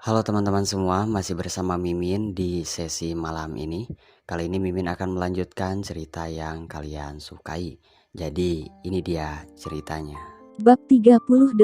Halo teman-teman semua, masih bersama Mimin di sesi malam ini. Kali ini Mimin akan melanjutkan cerita yang kalian sukai. Jadi, ini dia ceritanya. Bab 38.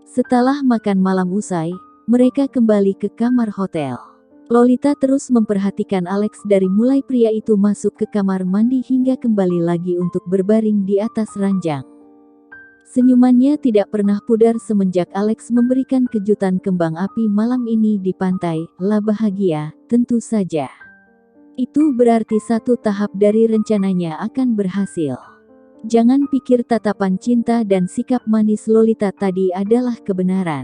Setelah makan malam usai, mereka kembali ke kamar hotel. Lolita terus memperhatikan Alex dari mulai pria itu masuk ke kamar mandi hingga kembali lagi untuk berbaring di atas ranjang. Senyumannya tidak pernah pudar semenjak Alex memberikan kejutan kembang api malam ini di pantai. Lah bahagia, tentu saja. Itu berarti satu tahap dari rencananya akan berhasil. Jangan pikir tatapan cinta dan sikap manis Lolita tadi adalah kebenaran.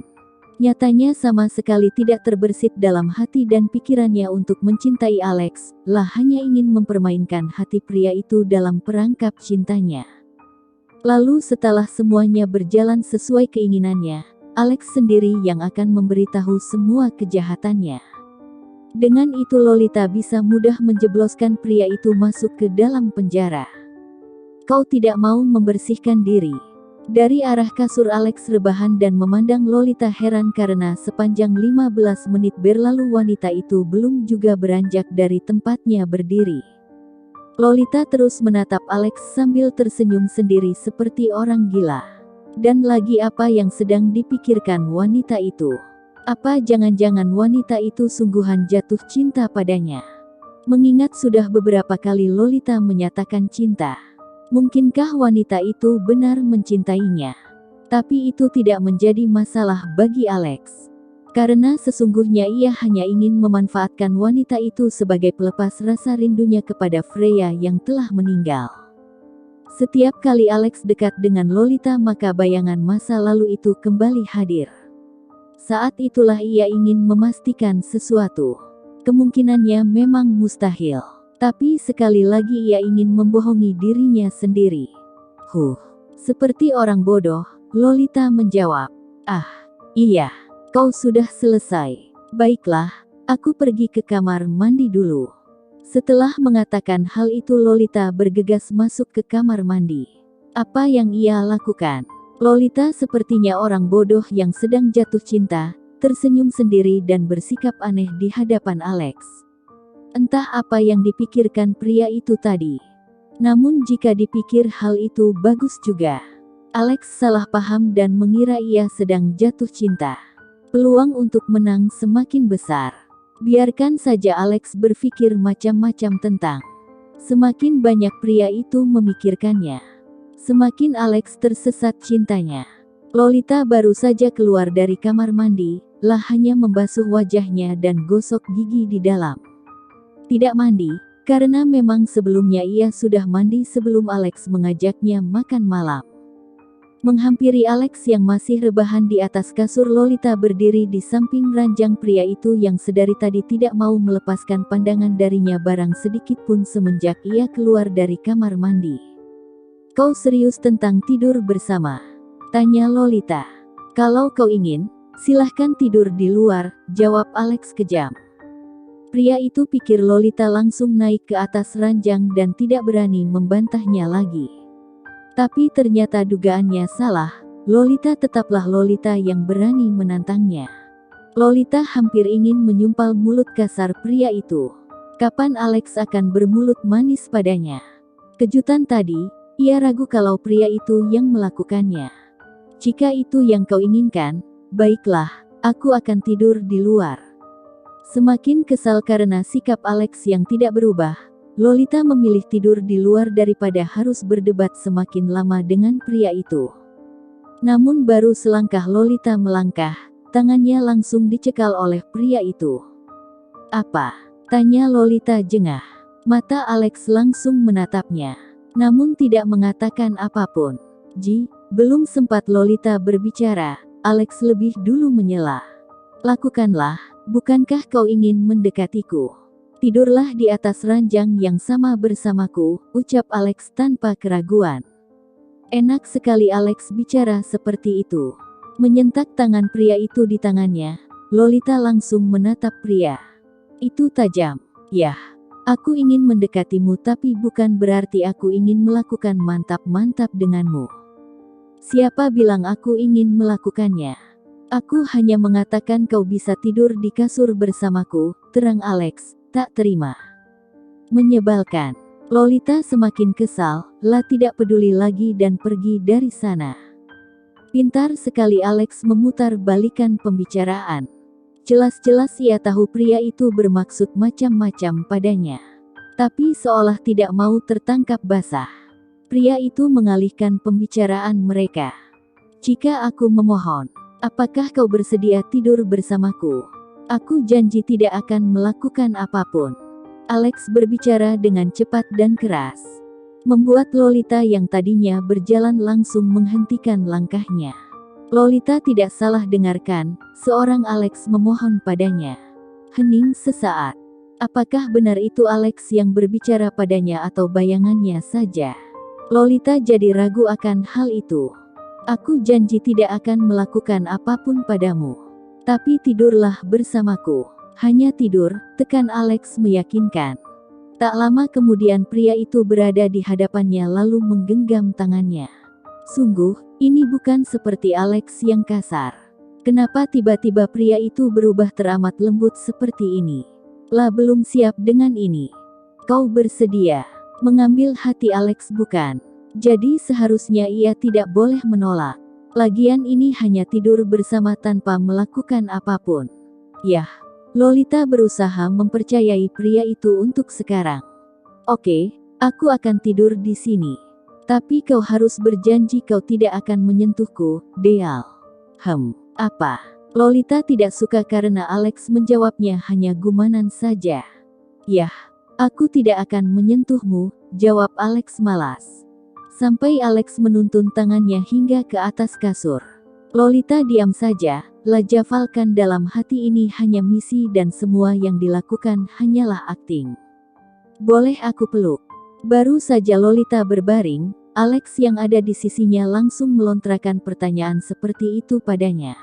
Nyatanya sama sekali tidak terbersit dalam hati dan pikirannya untuk mencintai Alex, lah hanya ingin mempermainkan hati pria itu dalam perangkap cintanya. Lalu setelah semuanya berjalan sesuai keinginannya, Alex sendiri yang akan memberitahu semua kejahatannya. Dengan itu Lolita bisa mudah menjebloskan pria itu masuk ke dalam penjara. Kau tidak mau membersihkan diri. Dari arah kasur Alex rebahan dan memandang Lolita heran karena sepanjang 15 menit berlalu wanita itu belum juga beranjak dari tempatnya berdiri. Lolita terus menatap Alex sambil tersenyum sendiri seperti orang gila. Dan lagi apa yang sedang dipikirkan wanita itu? Apa jangan-jangan wanita itu sungguhan jatuh cinta padanya? Mengingat sudah beberapa kali Lolita menyatakan cinta. Mungkinkah wanita itu benar mencintainya? Tapi itu tidak menjadi masalah bagi Alex. Karena sesungguhnya ia hanya ingin memanfaatkan wanita itu sebagai pelepas rasa rindunya kepada Freya yang telah meninggal. Setiap kali Alex dekat dengan Lolita maka bayangan masa lalu itu kembali hadir. Saat itulah ia ingin memastikan sesuatu. Kemungkinannya memang mustahil. Tapi sekali lagi ia ingin membohongi dirinya sendiri. Seperti orang bodoh, Lolita menjawab. Ah, iya, kau sudah selesai. Baiklah, aku pergi ke kamar mandi dulu. Setelah mengatakan hal itu Lolita bergegas masuk ke kamar mandi. Apa yang ia lakukan? Lolita sepertinya orang bodoh yang sedang jatuh cinta, tersenyum sendiri dan bersikap aneh di hadapan Alex. Entah apa yang dipikirkan pria itu tadi. Namun jika dipikir hal itu bagus juga. Alex salah paham dan mengira ia sedang jatuh cinta. Peluang untuk menang semakin besar. Biarkan saja Alex berpikir macam-macam tentang. Semakin banyak pria itu memikirkannya, semakin Alex tersesat cintanya. Lolita baru saja keluar dari kamar mandi, lah hanya membasuh wajahnya dan gosok gigi di dalam. Tidak mandi, karena memang sebelumnya ia sudah mandi sebelum Alex mengajaknya makan malam. Menghampiri Alex yang masih rebahan di atas kasur Lolita berdiri di samping ranjang pria itu yang sedari tadi tidak mau melepaskan pandangan darinya barang sedikit pun semenjak ia keluar dari kamar mandi. Kau serius tentang tidur bersama? Tanya Lolita. Kalau kau ingin, silahkan tidur di luar, jawab Alex kejam. Pria itu pikir Lolita langsung naik ke atas ranjang dan tidak berani membantahnya lagi. Tapi ternyata dugaannya salah, Lolita tetaplah Lolita yang berani menantangnya. Lolita hampir ingin menyumpal mulut kasar pria itu. Kapan Alex akan bermulut manis padanya? Kejutan tadi, ia ragu kalau pria itu yang melakukannya. Jika itu yang kau inginkan, baiklah, aku akan tidur di luar. Semakin kesal karena sikap Alex yang tidak berubah, Lolita memilih tidur di luar daripada harus berdebat semakin lama dengan pria itu. Namun baru selangkah Lolita melangkah, tangannya langsung dicekal oleh pria itu. Apa? Tanya Lolita jengah. Mata Alex langsung menatapnya, namun tidak mengatakan apapun. Belum sempat Lolita berbicara, Alex lebih dulu menyela. Lakukanlah. Bukankah kau ingin mendekatiku? Tidurlah di atas ranjang yang sama bersamaku, ucap Alex tanpa keraguan. Enak sekali Alex bicara seperti itu. Menyentak tangan pria itu di tangannya, Lolita langsung menatap pria itu tajam. Yah, aku ingin mendekatimu tapi bukan berarti aku ingin melakukan mantap-mantap denganmu. Siapa bilang aku ingin melakukannya? Aku hanya mengatakan kau bisa tidur di kasur bersamaku, terang Alex, tak terima. Menyebalkan. Lolita semakin kesal, tidak peduli lagi dan pergi dari sana. Pintar sekali Alex memutar balikan pembicaraan. Jelas-jelas ia tahu pria itu bermaksud macam-macam padanya. Tapi seolah tidak mau tertangkap basah. Pria itu mengalihkan pembicaraan mereka. Jika aku memohon, apakah kau bersedia tidur bersamaku? Aku janji tidak akan melakukan apapun. Alex berbicara dengan cepat dan keras. Membuat Lolita yang tadinya berjalan langsung menghentikan langkahnya. Lolita tidak salah dengarkan, seorang Alex memohon padanya. Hening sesaat. Apakah benar itu Alex yang berbicara padanya atau bayangannya saja? Lolita jadi ragu akan hal itu. Aku janji tidak akan melakukan apapun padamu. Tapi tidurlah bersamaku. Hanya tidur, tekan Alex meyakinkan. Tak lama kemudian pria itu berada di hadapannya lalu menggenggam tangannya. Sungguh, ini bukan seperti Alex yang kasar. Kenapa tiba-tiba pria itu berubah teramat lembut seperti ini? Belum siap dengan ini. Kau bersedia mengambil hati Alex bukan? Jadi seharusnya ia tidak boleh menolak. Lagian ini hanya tidur bersama tanpa melakukan apapun. Yah. Lolita berusaha mempercayai pria itu untuk sekarang. Oke, aku akan tidur di sini. Tapi kau harus berjanji kau tidak akan menyentuhku, Deal. Apa? Lolita tidak suka karena Alex menjawabnya hanya gumanan saja. Yah, aku tidak akan menyentuhmu, jawab Alex malas. Sampai Alex menuntun tangannya hingga ke atas kasur. Lolita diam saja. Lajafalkan dalam hati ini hanya misi dan semua yang dilakukan hanyalah akting. Boleh aku peluk? Baru saja Lolita berbaring, Alex yang ada di sisinya langsung melontarkan pertanyaan seperti itu padanya.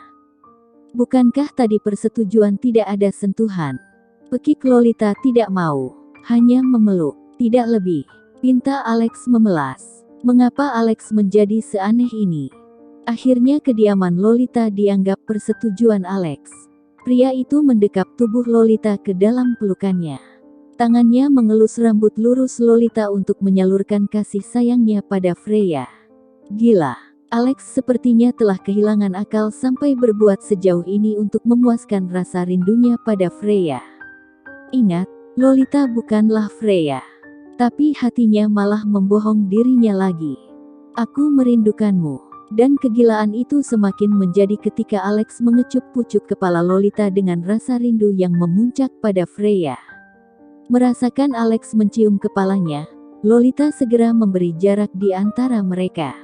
Bukankah tadi persetujuan tidak ada sentuhan? Pekik Lolita tidak mau, hanya memeluk, tidak lebih. Pinta Alex memelas. Mengapa Alex menjadi seaneh ini? Akhirnya kediaman Lolita dianggap persetujuan Alex. Pria itu mendekap tubuh Lolita ke dalam pelukannya. Tangannya mengelus rambut lurus Lolita untuk menyalurkan kasih sayangnya pada Freya. Gila, Alex sepertinya telah kehilangan akal sampai berbuat sejauh ini untuk memuaskan rasa rindunya pada Freya. Ingat, Lolita bukanlah Freya. Tapi hatinya malah membohong dirinya lagi. Aku merindukanmu. Dan kegilaan itu semakin menjadi ketika Alex mengecup pucuk kepala Lolita dengan rasa rindu yang memuncak pada Freya. Merasakan Alex mencium kepalanya, Lolita segera memberi jarak di antara mereka.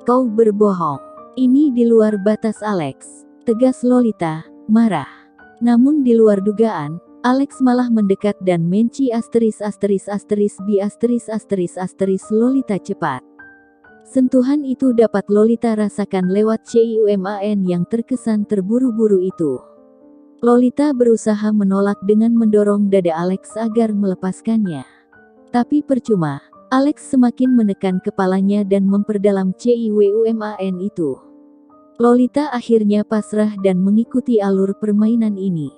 Kau berbohong. Ini di luar batas Alex, tegas Lolita, marah. Namun di luar dugaan, Alex malah mendekat dan menci Lolita cepat. Sentuhan itu dapat Lolita rasakan lewat ciuman yang terkesan terburu-buru itu. Lolita berusaha menolak dengan mendorong dada Alex agar melepaskannya. Tapi percuma, Alex semakin menekan kepalanya dan memperdalam ciuman itu. Lolita akhirnya pasrah dan mengikuti alur permainan ini.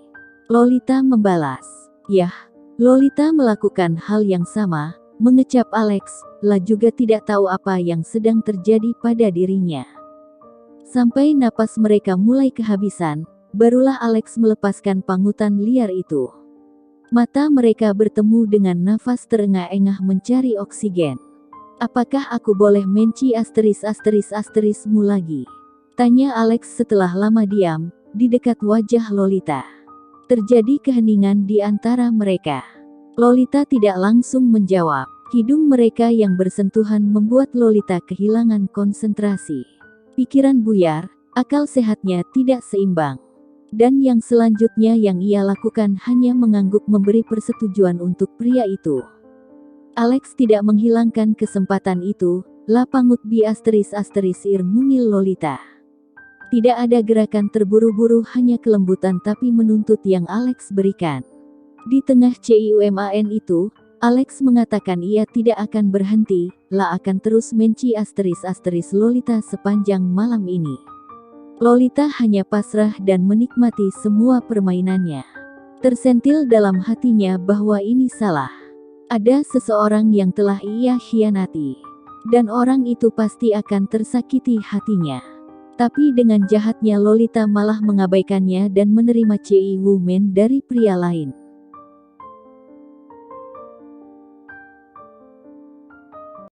Lolita membalas. Yah, Lolita melakukan hal yang sama, mengecap Alex, juga tidak tahu apa yang sedang terjadi pada dirinya. Sampai napas mereka mulai kehabisan, barulah Alex melepaskan pangutan liar itu. Mata mereka bertemu dengan nafas terengah-engah mencari oksigen. Apakah aku boleh menci mu lagi? Tanya Alex setelah lama diam, di dekat wajah Lolita. Terjadi keheningan di antara mereka. Lolita tidak langsung menjawab. Hidung mereka yang bersentuhan membuat Lolita kehilangan konsentrasi. Pikiran buyar, akal sehatnya tidak seimbang. Dan yang selanjutnya yang ia lakukan hanya mengangguk memberi persetujuan untuk pria itu. Alex tidak menghilangkan kesempatan itu, pangut mungil Lolita. Tidak ada gerakan terburu-buru hanya kelembutan tapi menuntut yang Alex berikan. Di tengah ciuman itu, Alex mengatakan ia tidak akan berhenti, akan terus menci Lolita sepanjang malam ini. Lolita hanya pasrah dan menikmati semua permainannya. Tersentil dalam hatinya bahwa ini salah. Ada seseorang yang telah ia khianati. Dan orang itu pasti akan tersakiti hatinya. Tapi dengan jahatnya Lolita malah mengabaikannya dan menerima Cai Wu Men dari pria lain.